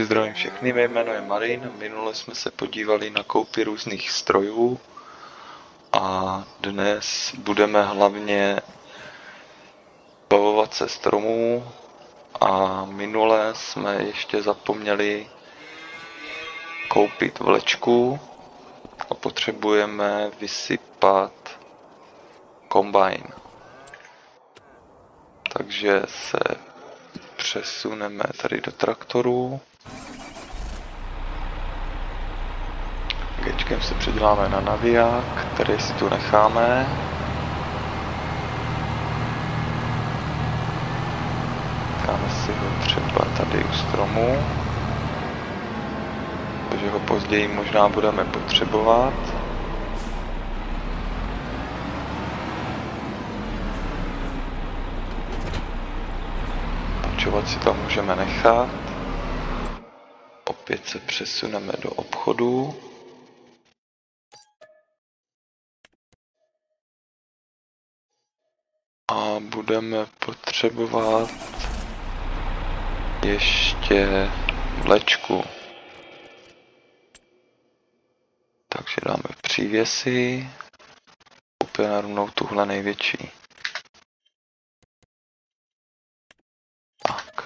Zdravím všechny, mé jméno je Marin. Minule jsme se podívali na koupy různých strojů a dnes budeme hlavně bavovat se stromů a minule jsme ještě zapomněli koupit vlečku a potřebujeme vysypat kombajn. Takže se přesuneme tady do traktoru. Gečkem se předěláme na naviják, který si tu necháme. Necháme si ho třeba tady u stromu, protože ho později možná budeme potřebovat. Počovat si tam můžeme nechat. Opět se přesuneme do obchodu. A budeme potřebovat ještě vlečku. Takže dáme přívěsy. Opět rovnou tuhle největší. Tak.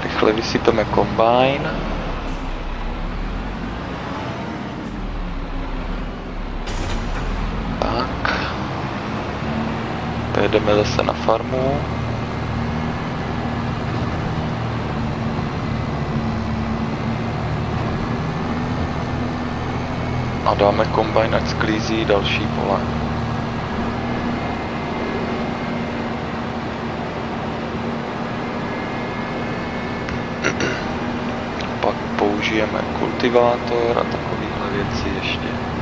Rychle vysypeme kombajn. Jedeme zase na farmu. A dáme kombajn, ať sklízí další pole. Pak použijeme kultivátor a takovéhle věci ještě.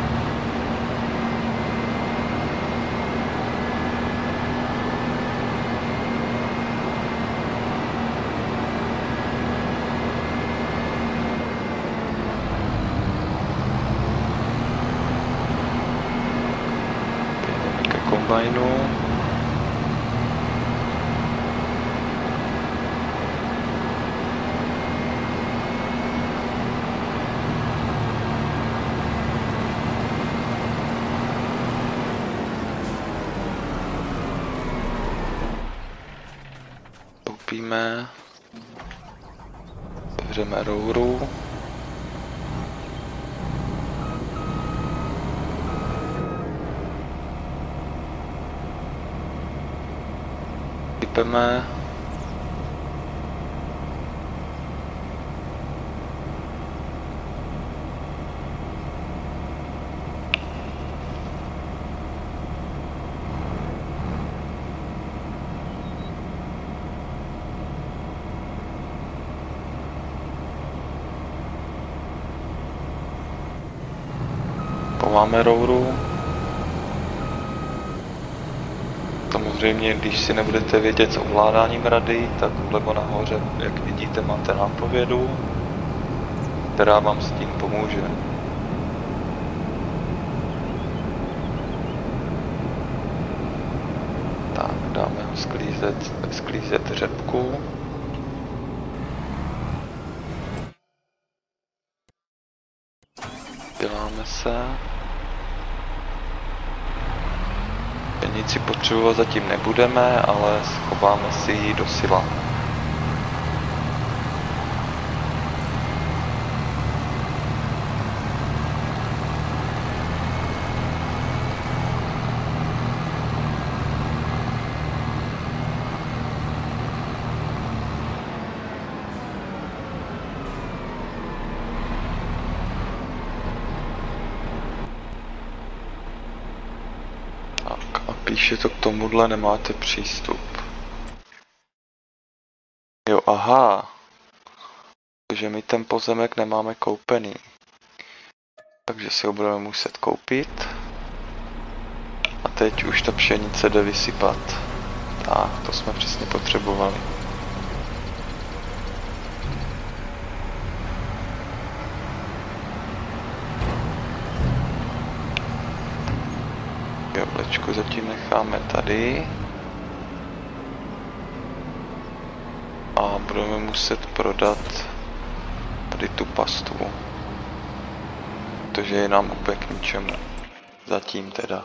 Kombajnu. Koupíme. Otevřeme rouru. Sypeme. Pomáme rouru. Samozřejmě, když si nebudete vědět s ovládáním rady, tak vlevo nahoře, jak vidíte, máte nápovědu, která vám s tím pomůže. Tak, dáme ho sklízet řepku. Děláme se. Nic si potřebovat zatím nebudeme, ale schováme si ji do sila. Píše to k tomuhle, nemáte přístup. Jo, aha. Takže my ten pozemek nemáme koupený. Takže si ho budeme muset koupit. A teď už ta pšenice jde vysypat. Tak, to jsme přesně potřebovali. Vlečku zatím necháme tady. a budeme muset prodat tady tu pastvu, protože je nám úplně k ničemu. Zatím teda.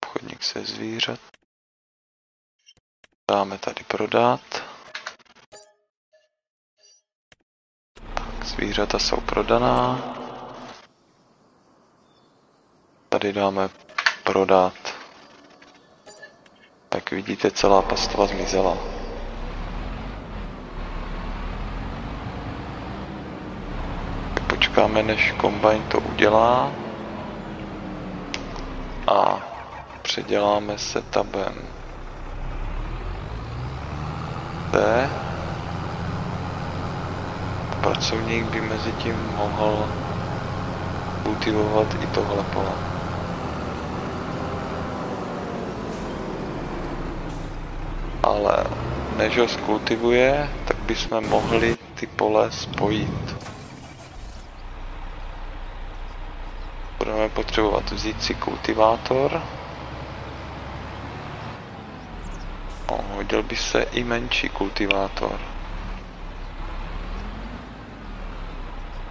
Obchodník se zvířat. Dáme tady prodat. Tak, zvířata jsou prodaná. Tady dáme prodat. Jak vidíte, celá pastva zmizela. Počkáme, než kombajn to udělá. A předěláme setupem T. Pracovník by mezi tím mohl kultivovat i tohle pole. Ale než ho skultivuje, tak bychom mohli ty pole spojit. Budeme potřebovat vzít si kultivátor. Hodil by se i menší kultivátor.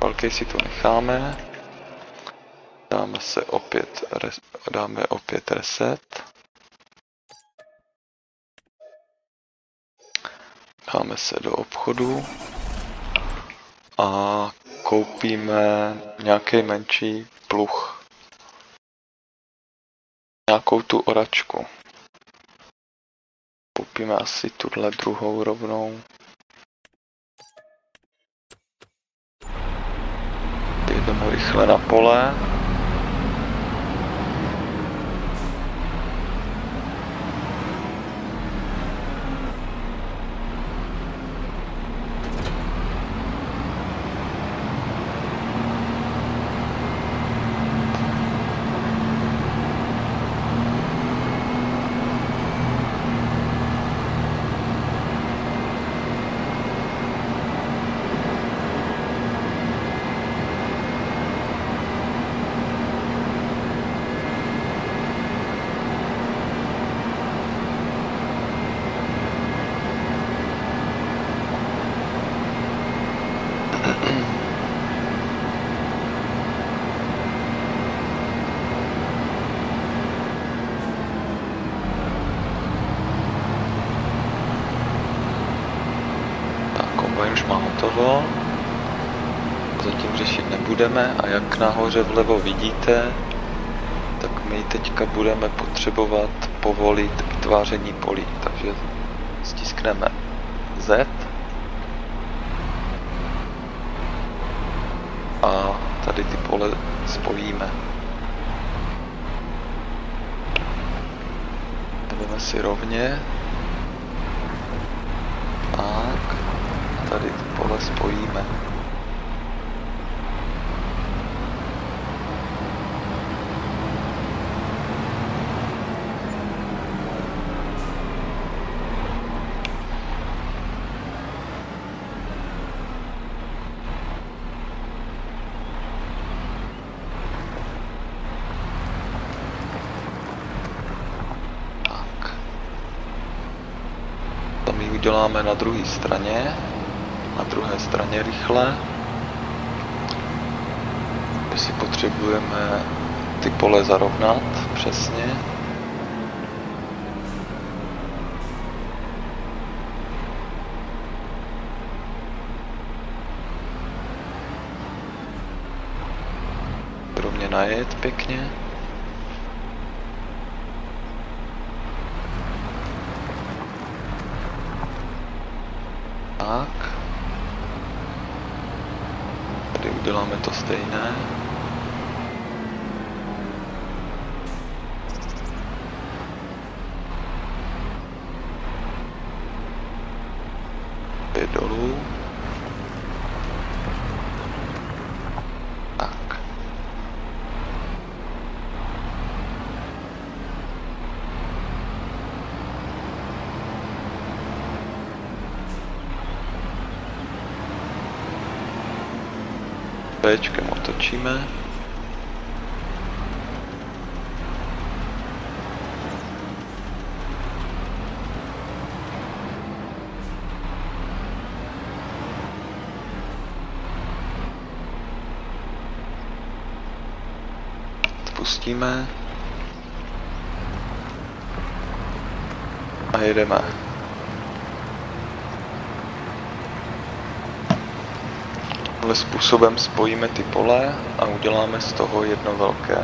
Velký si to necháme. Dáme opět reset. Dáme se do obchodu a koupíme nějaký menší pluh. Nějakou tu oračku. Koupíme asi tuhle druhou rovnou. Jdeme rychle na pole. Už má hotovo. Zatím řešit nebudeme a jak nahoře vlevo vidíte, tak my teďka budeme potřebovat povolit vytváření polí. Takže stiskneme Z a tady ty pole spojíme. Jdeme si rovně. Tak. Tady ty pole spojíme. Tak. To my uděláme na druhé straně. Na druhé straně rychle. My si potřebujeme ty pole zarovnat přesně. Rovně najet pěkně. Tak. Tady uděláme to stejné. Jde dolů. Tak. Bčkem otočíme. Pustíme. A jedeme. Tímhle způsobem spojíme ty pole a uděláme z toho jedno velké.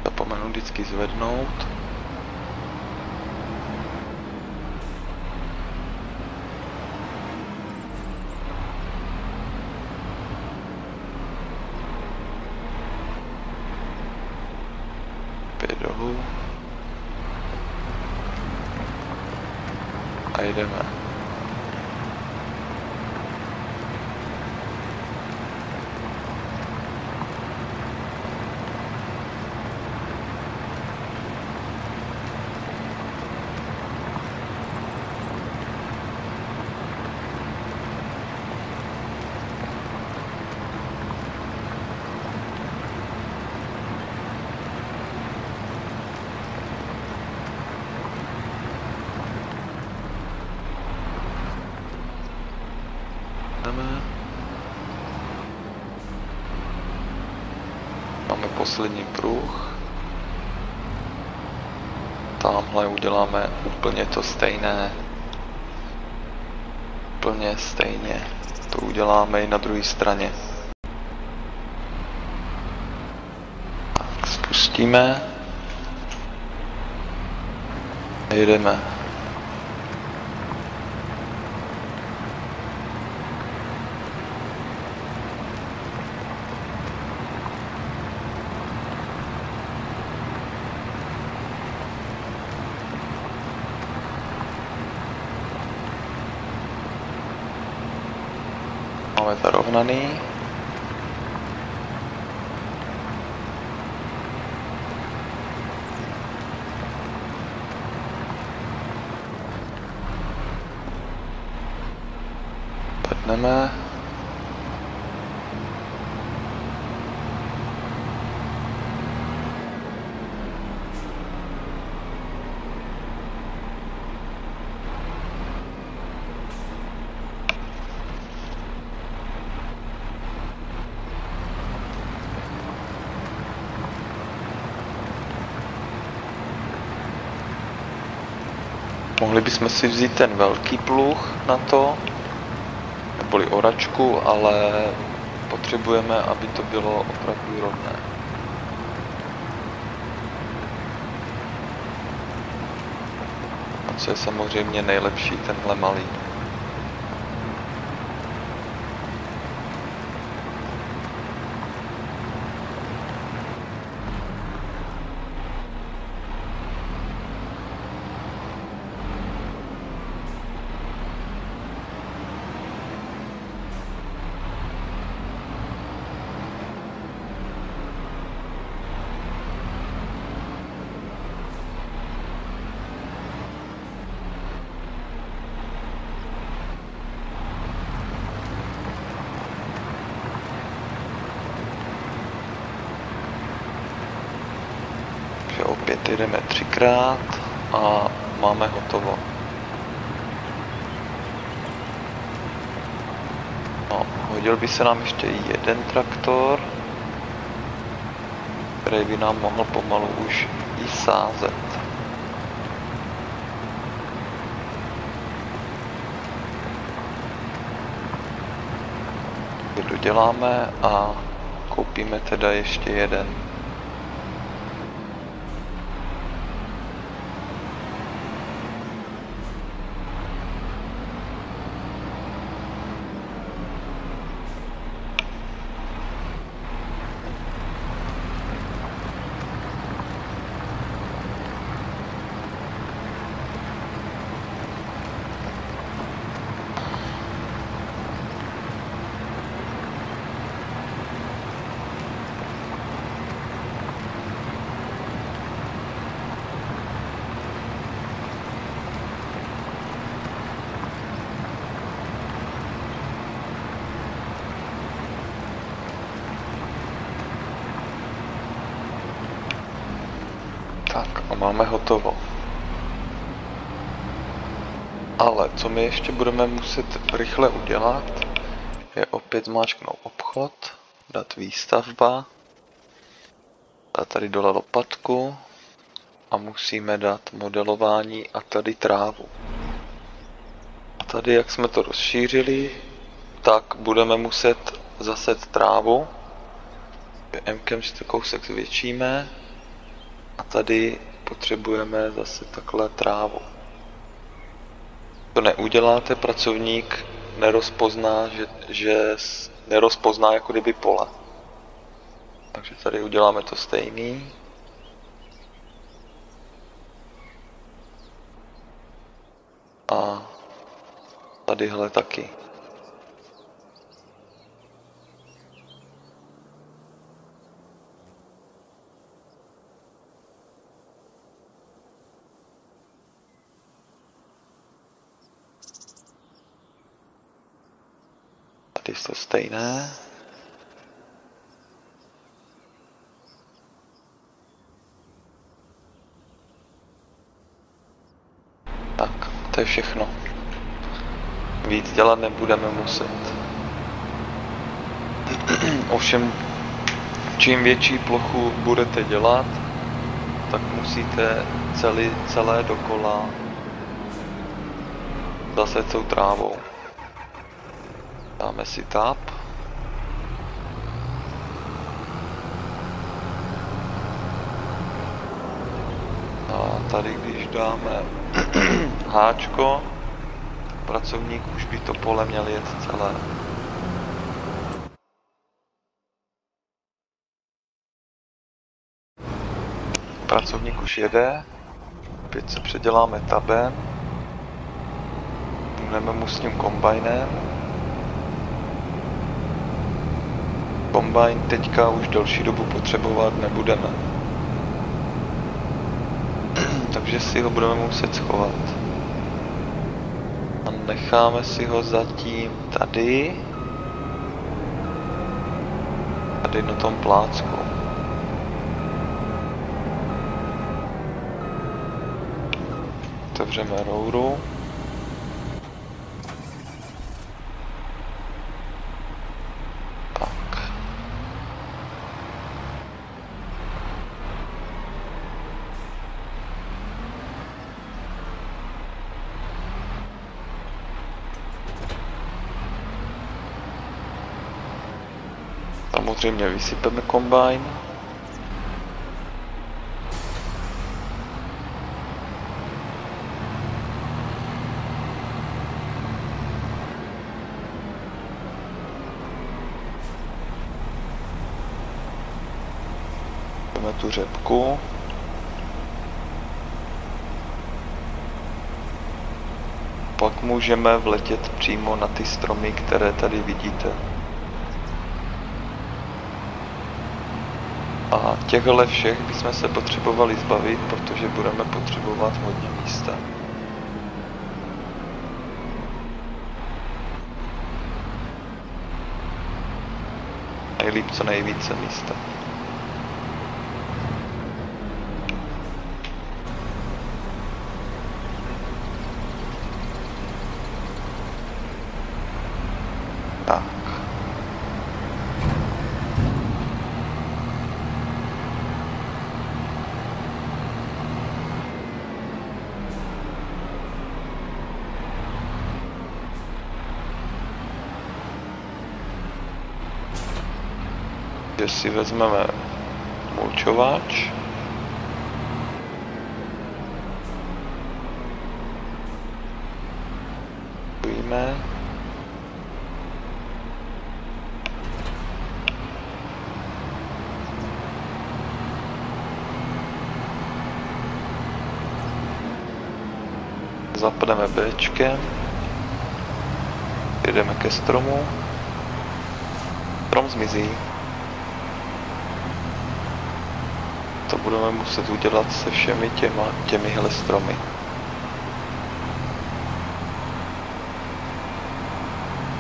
Zapomenu vždycky zvednout. Pět dolů. A jdeme. Máme poslední pruh. Tamhle uděláme úplně to stejné. Úplně stejně. To uděláme i na druhé straně. Tak, spustíme. A jedeme. Máme zarovnaný. Padneme. Mohli bychom si vzít ten velký pluh na to, neboli oračku, ale potřebujeme, aby to bylo opravdu rovné. A co je samozřejmě nejlepší, tenhle malý. Opět jedeme 3krát a máme hotovo. No, hodil by se nám ještě jeden traktor, který by nám mohl pomalu už i sázet. Doděláme a koupíme teda ještě jeden. Tak a máme hotovo. Ale co my ještě budeme muset rychle udělat, je opět zmáčknout obchod, dát výstavba, dát tady dole lopatku a musíme dát modelování a tady trávu. A tady, jak jsme to rozšířili, tak budeme muset zaset trávu. M-kem si to kousek zvětšíme a tady potřebujeme zase takhle trávu. To neuděláte, pracovník nerozpozná, že nerozpozná jako kdyby pole. Takže tady uděláme to stejný. A tadyhle taky. Tady jsou stejné. Tak, to je všechno. Víc dělat nebudeme muset. Ovšem, čím větší plochu budete dělat, tak musíte celé dokola zaset tou trávou. Dáme si tap. A tady, když dáme háčko, pracovník už by to pole měl jet celé. Pracovník už jede, opět se předěláme tabem, jdeme mu s tím kombajnem. Kombajn teďka už delší dobu potřebovat nebudeme. Takže si ho budeme muset schovat. A necháme si ho zatím tady. Tady na tom plácku. Otevřeme rouru. Samozřejmě vysypeme kombajn. Dáme tu řepku. Pak můžeme vletět přímo na ty stromy, které tady vidíte. A těchhle všech bychom se potřebovali zbavit, protože budeme potřebovat hodně místa. Nejlíp co nejvíce místa. Tak. Že si vezmeme mulčovač. Pojíme. Zapneme Bčkem. Jdeme ke stromu. Strom zmizí. To budeme muset udělat se všemi těmihle stromy.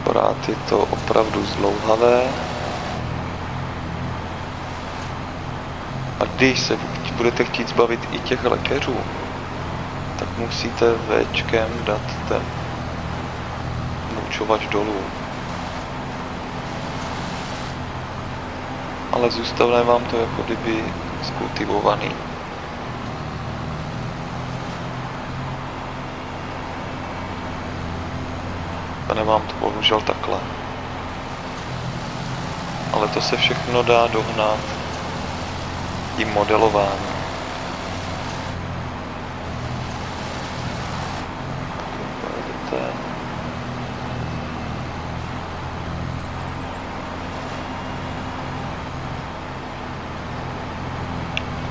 Akorát je to opravdu zdlouhavé. A když se budete chtít zbavit i těch lekeřů, tak musíte Včkem dát ten mulčovač dolů. Ale zůstane vám to jako kdyby skultivovaný. A nemám to bohužel takhle. Ale to se všechno dá dohnat tím modelováním.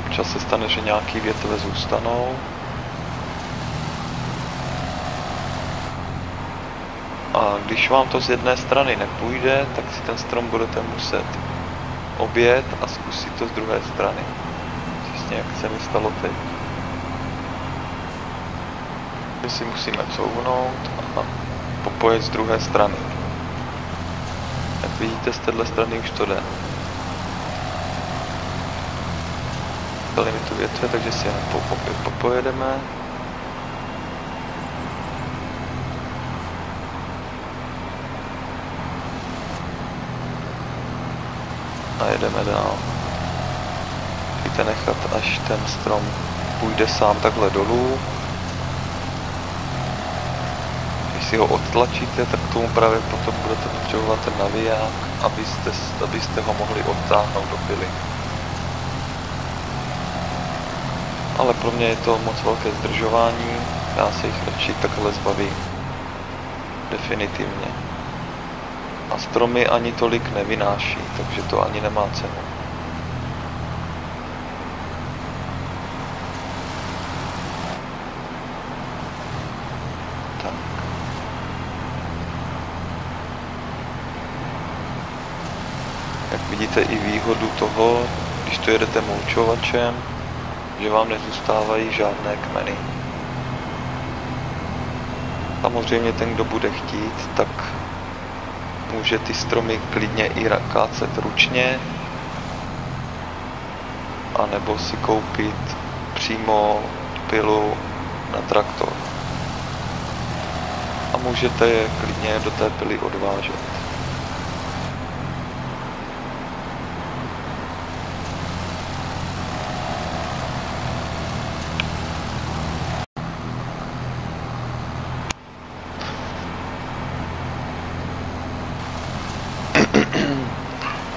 Občas se stane, že nějaký větve zůstanou. A když vám to z jedné strany nepůjde, tak si ten strom budete muset objet a zkusit to z druhé strany. Přesně jak se mi stalo teď. My si musíme couvnout a popojet z druhé strany. Jak vidíte, z téhle strany už to jde. Dali mi tu větve, takže si popojedeme. A jedeme dál. Musíte nechat, až ten strom půjde sám takhle dolů. Když si ho odtlačíte, tak k tomu právě potom budete potřebovat ten naviják, abyste ho mohli odtáhnout do pily. Ale pro mě je to moc velké zdržování, já se jich radši takhle zbavím. Definitivně. A stromy ani tolik nevynáší, takže to ani nemá cenu. Tak. Jak vidíte i výhodu toho, když to jedete mulčovačem, že vám nezůstávají žádné kmeny. Samozřejmě ten, kdo bude chtít, tak může ty stromy klidně i kácet ručně, anebo si koupit přímo pilu na traktor. A můžete je klidně do té pily odvážet.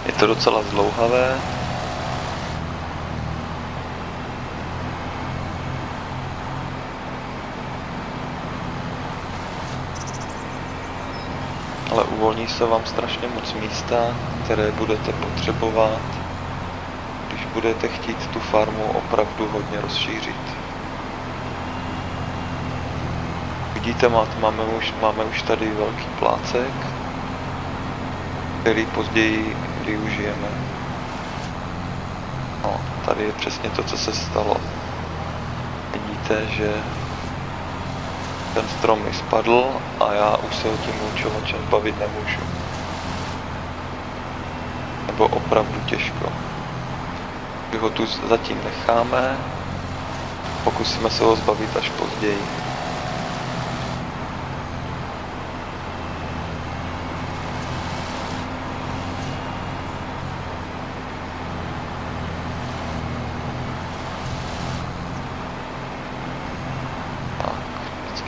Je to docela zdlouhavé. Ale uvolní se vám strašně moc místa, které budete potřebovat, když budete chtít tu farmu opravdu hodně rozšířit. Vidíte, máme už tady velký plácek, který později využijeme. No, tady je přesně to, co se stalo. Vidíte, že ten strom mi spadl a já už se ho tím mulčovačem bavit nemůžu. Nebo opravdu těžko. Když ho tu zatím necháme, pokusíme se ho zbavit až později.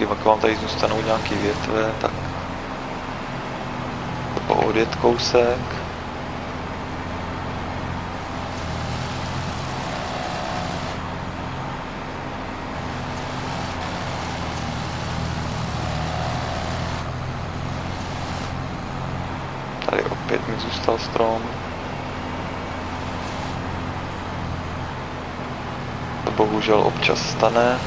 Jak vám tady zůstanou nějaké větve, tak to odjet kousek. Tady opět mi zůstal strom. To bohužel občas stane.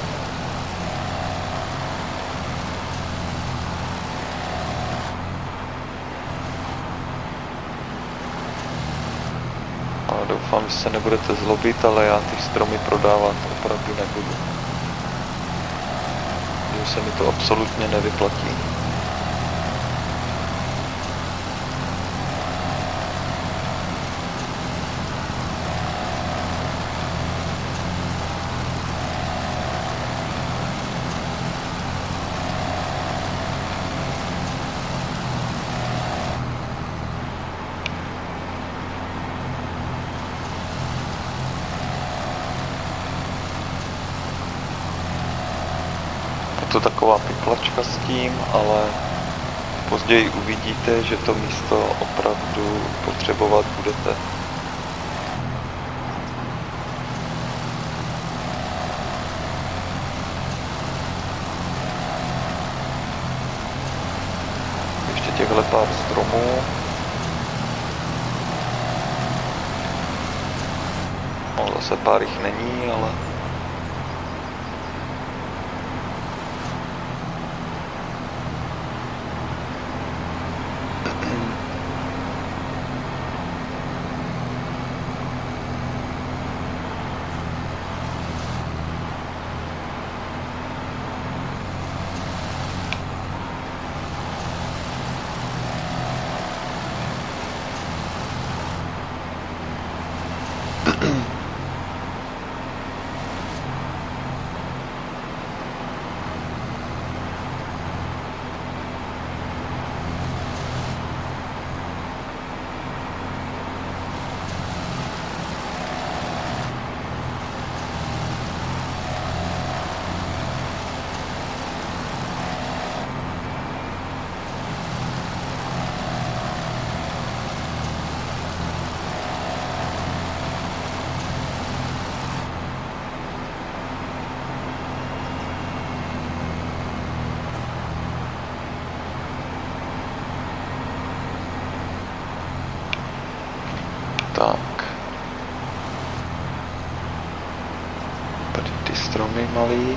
Doufám, že se nebudete zlobit, ale já ty stromy prodávat opravdu nebudu. Že se mi to absolutně nevyplatí. to taková piklačka s tím, ale později uvidíte, že to místo opravdu potřebovat budete. Ještě těchhle pár stromů. No, zase pár jich není, ale tak. Tady ty stromy malý.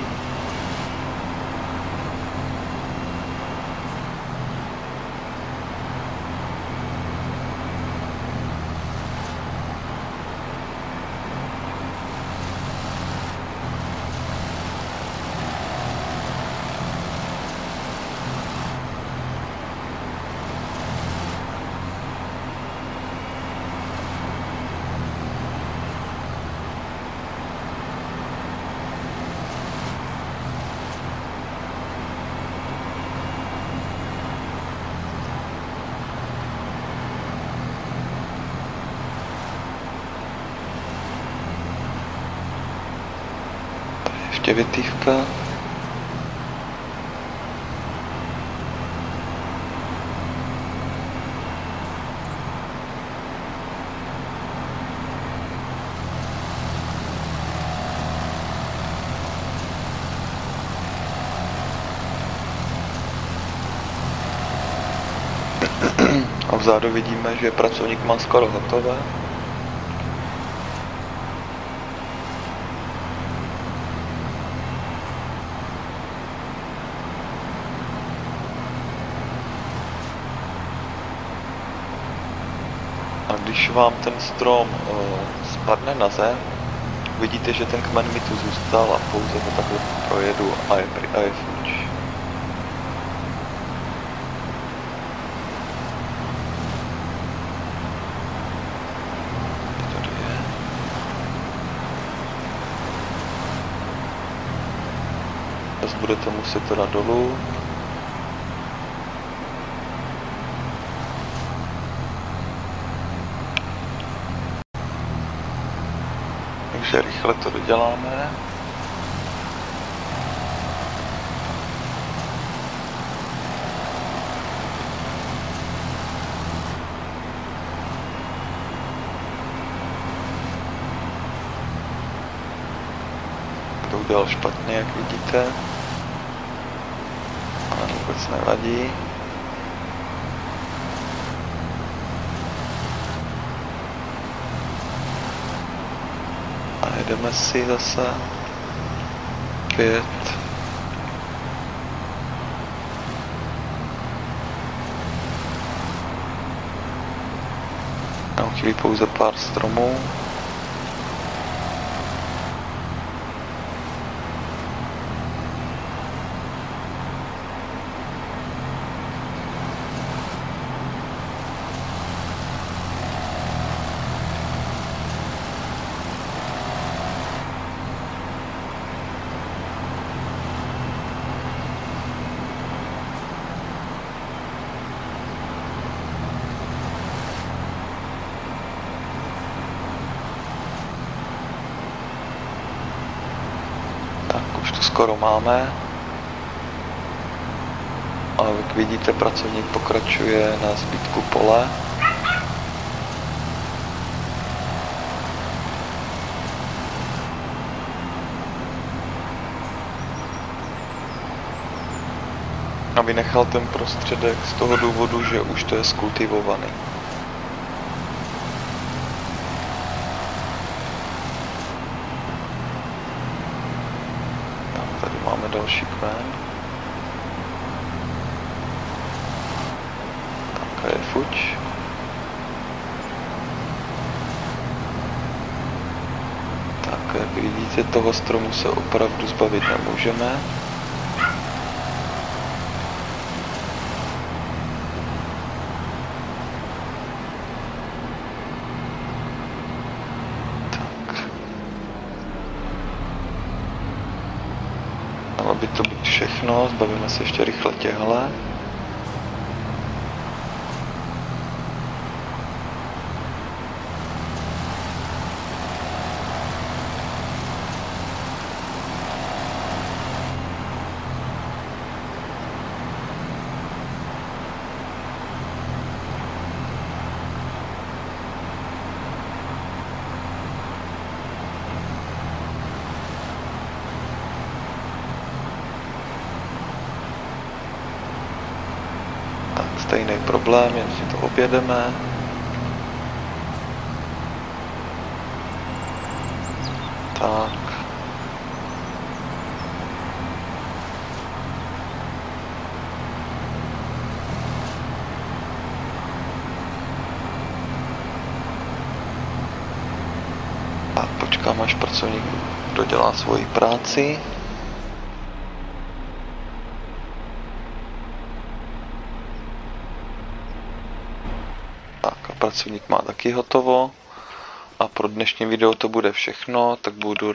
Ještě větívka. A vzadu vidíme, že pracovník má skoro hotové. A když vám ten strom spadne na zem, vidíte, že ten kmen mi tu zůstal a pouze ho takhle projedu a je fuč. Tady je. Zase budete muset teda dolů. Takže rychle to doděláme. To udělal špatně, jak vidíte. Ale vůbec nevadí. A jedeme si zase 5. Nám chybí pouze pár stromů. Tak, už to skoro máme. a jak vidíte, pracovník pokračuje na zbytku pole. A vynechal ten prostředek z toho důvodu, že už to je skultivovaný. Tak, tady máme další kmen. Tak je fuč. Tak, jak vidíte, toho stromu se opravdu zbavit nemůžeme. Mělo by to být všechno, zbavíme se ještě rychle těhle. Stejný problém, jen si to objedeme. Tak. A počkám, až pracovník dodělá svoji práci. Pracovník má taky hotovo a pro dnešní video to bude všechno, tak budu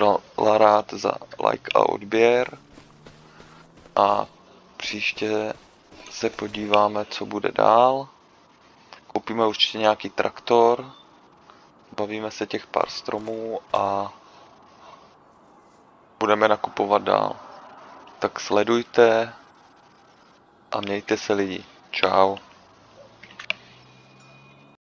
rád za like a odběr a příště se podíváme, co bude dál. Koupíme určitě nějaký traktor, bavíme se těch pár stromů a budeme nakupovat dál. Tak sledujte a mějte se lidi. Čau.